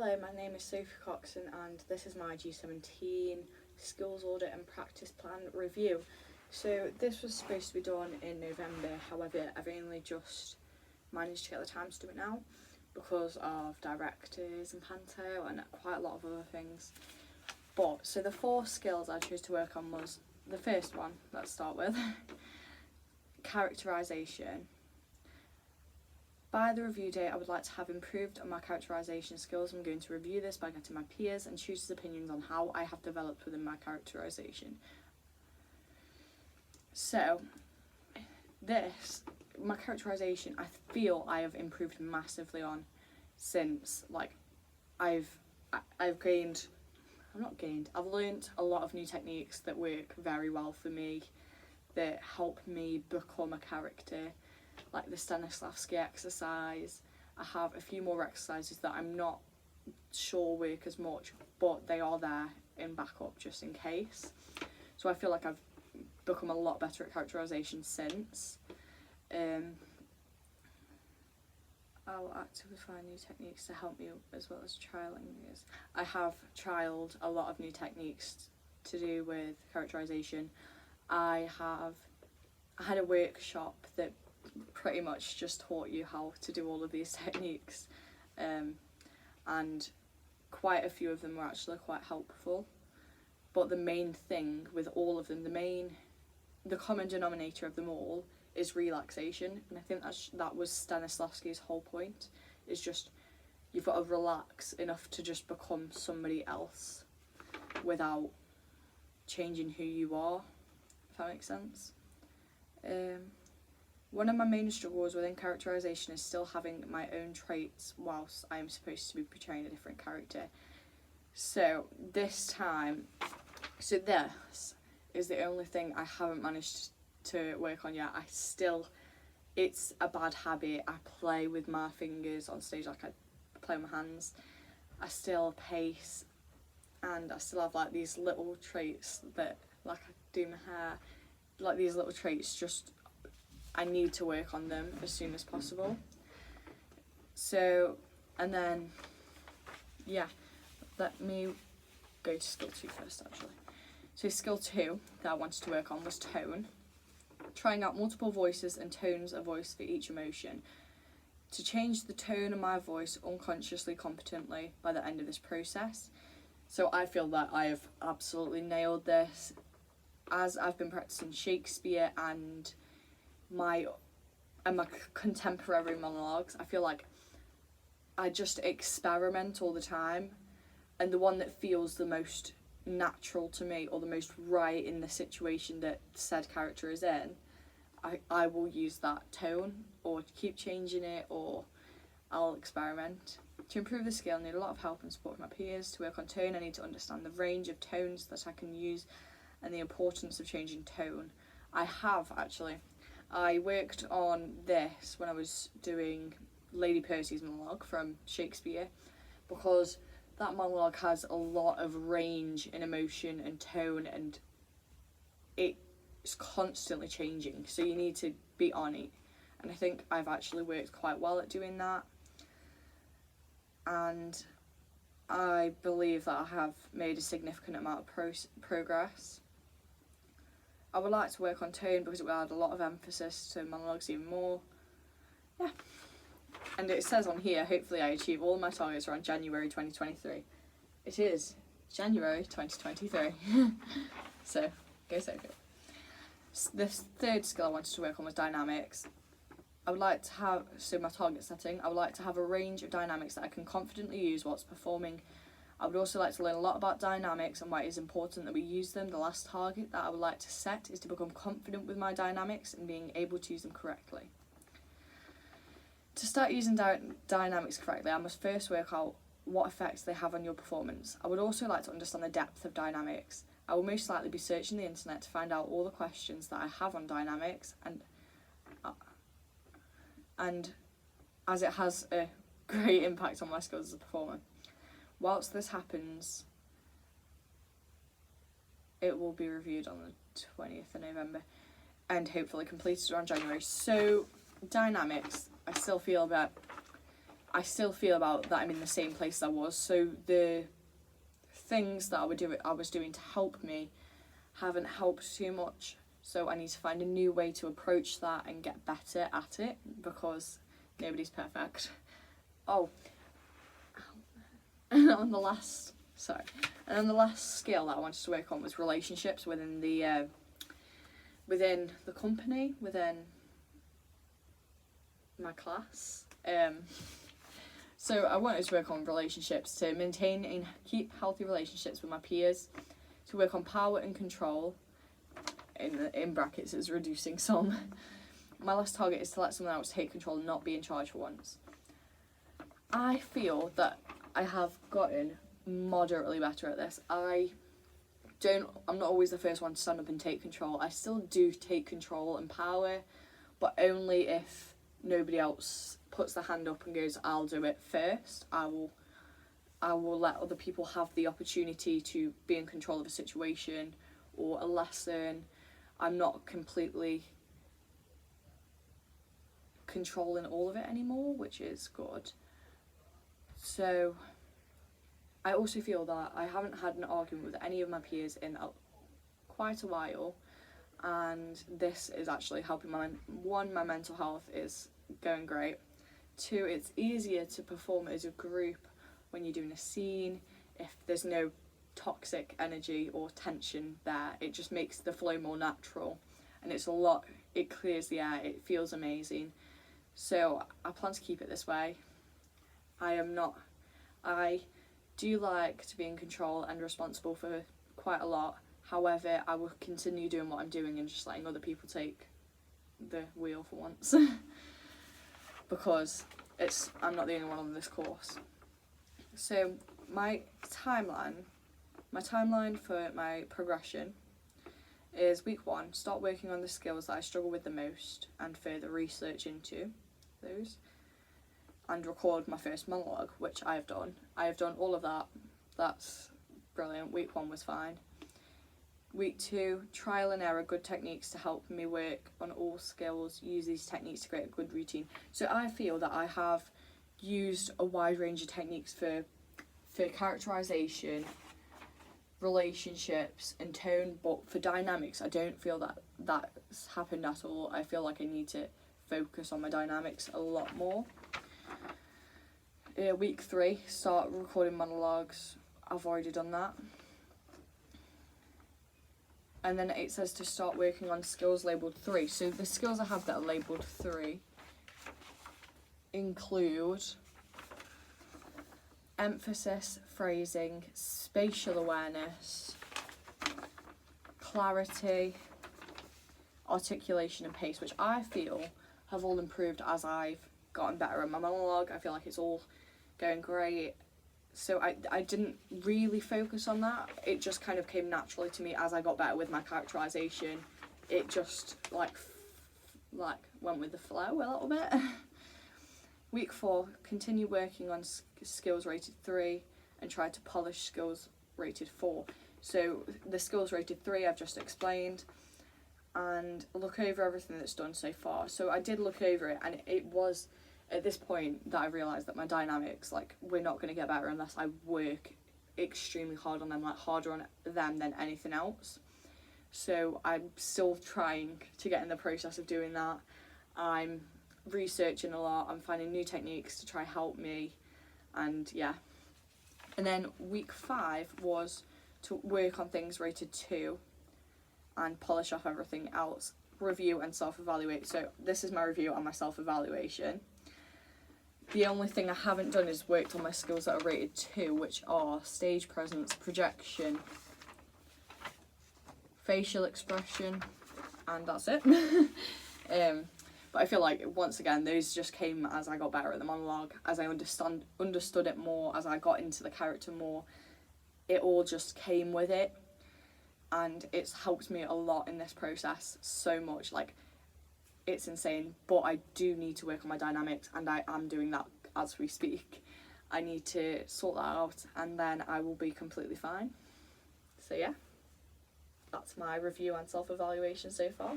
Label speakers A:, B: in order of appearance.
A: Hello, my name is Sophie Coxon and this is my G17 skills audit and practice plan review. So this was supposed to be done in November, however I've only just managed to get the time to do it now because of directors and panto and quite a lot of other things. So the 4 skills I chose to work on was the first one, let's start with, characterisation. By the review date, I would like to have improved on my characterisation skills. I'm going to review this by getting my peers and tutors' opinions on how I have developed within my characterisation. So, my characterisation, I feel I have improved massively on since, I've learned a lot of new techniques that work very well for me, that help me become a character. Like the Stanislavski exercise. I have a few more exercises that I'm not sure work as much, but they are there in backup just in case. So I feel like I've become a lot better at characterisation since. I'll actively find new techniques to help me as well as trialling these. I have trialled a lot of new techniques to do with characterisation. I had a workshop that pretty much just taught you how to do all of these techniques, and quite a few of them were actually quite helpful, but the main thing with all of them, the common denominator of them all is relaxation, and I think that was Stanislavski's whole point, is just you've got to relax enough to just become somebody else without changing who you are, if that makes sense. One of my main struggles within characterisation is still having my own traits whilst I am supposed to be portraying a different character. So this is the only thing I haven't managed to work on yet. It's a bad habit. I play with my fingers on stage like I play with my hands. I still pace, and I still have these little traits that, like I do my hair, these little traits just, I need to work on them as soon as possible. So, and then, let me go to skill 2 first actually. So skill 2 that I wanted to work on was tone. Trying out multiple voices and tones of voice for each emotion. To change the tone of my voice unconsciously competently by the end of this process. So I feel that I have absolutely nailed this. As I've been practicing Shakespeare and my contemporary monologues, I feel like I just experiment all the time, and the one that feels the most natural to me or the most right in the situation that said character is in, I will use that tone or keep changing it, or I'll experiment. To improve the skill, I need a lot of help and support from my peers. To work on tone, I need to understand the range of tones that I can use and the importance of changing tone. I worked on this when I was doing Lady Percy's monologue from Shakespeare, because that monologue has a lot of range in emotion and tone, and it's constantly changing, so you need to be on it, and I think I've actually worked quite well at doing that, and I believe that I have made a significant amount of progress. I would like to work on tone because it will add a lot of emphasis to monologues even more. Yeah. And it says on here, hopefully I achieve all my targets around January 2023. It is January 2023. So, go Sophie. The third skill I wanted to work on was dynamics. I would like to have, my target setting, I would like to have a range of dynamics that I can confidently use whilst performing. I would also like to learn a lot about dynamics and why it is important that we use them. The last target that I would like to set is to become confident with my dynamics and being able to use them correctly. To start using dynamics correctly, I must first work out what effects they have on your performance. I would also like to understand the depth of dynamics. I will most likely be searching the internet to find out all the questions that I have on dynamics, and as it has a great impact on my skills as a performer. Whilst this happens, it will be reviewed on the 20th of November and hopefully completed around January. So dynamics, I still feel that I still feel about that I'm in the same place I was. So the things that I was doing to help me haven't helped too much. So I need to find a new way to approach that and get better at it, because nobody's perfect. Oh, and on the last skill that I wanted to work on was relationships within the company, within my class. So I wanted to work on relationships, to maintain and keep healthy relationships with my peers, to work on power and control, in brackets is reducing some. My last target is to let someone else take control and not be in charge for once. I feel that I have gotten moderately better at this. I'm not always the first one to stand up and take control. I still do take control and power, but only if nobody else puts their hand up and goes, I'll do it first. I will let other people have the opportunity to be in control of a situation or a lesson. I'm not completely controlling all of it anymore, which is good. So I also feel that I haven't had an argument with any of my peers in quite a while, and this is actually helping my mental health is going great. 2, it's easier to perform as a group when you're doing a scene. If there's no toxic energy or tension there, it just makes the flow more natural, and it clears the air, it feels amazing. So I plan to keep it this way. I do like to be in control and responsible for quite a lot. However, I will continue doing what I'm doing and just letting other people take the wheel for once. Because I'm not the only one on this course. So my timeline for my progression is week 1, start working on the skills that I struggle with the most and further research into those, and record my first monologue, which I have done. I have done all of that. That's brilliant. Week 1 was fine. Week 2, trial and error, good techniques to help me work on all skills, use these techniques to create a good routine. So I feel that I have used a wide range of techniques for characterization, relationships and tone, but for dynamics I don't feel that that's happened at all. I feel like I need to focus on my dynamics a lot more. Week 3, start recording monologues. I've already done that. And then it says to start working on skills labelled 3. So the skills I have that are labelled 3 include emphasis, phrasing, spatial awareness, clarity, articulation and pace, which I feel have all improved as I've gotten better at my monologue. I feel like it's all going great. So I didn't really focus on that. It just kind of came naturally to me as I got better with my characterization. It just like went with the flow a little bit. Week 4, continue working on skills rated 3 and try to polish skills rated 4. So the skills rated 3 I've just explained, and look over everything that's done so far. So I did look over it, and it was at this point that I realised that my dynamics, like, we're not going to get better unless I work extremely hard on them, like harder on them than anything else. So I'm still trying to get in the process of doing that. I'm researching a lot, I'm finding new techniques to try help me, and yeah. And then week 5 was to work on things rated 2 and polish off everything else, review and self-evaluate. So this is my review and my self-evaluation. The only thing I haven't done is worked on my skills that are rated 2, which are stage presence, projection, facial expression, and that's it. But I feel like, once again, those just came as I got better at the monologue, as I understood it more, as I got into the character more. It all just came with it, and it's helped me a lot in this process so much. Like, it's insane, but I do need to work on my dynamics, and I am doing that as we speak. I need to sort that out, and then I will be completely fine. So yeah, that's my review and self-evaluation so far.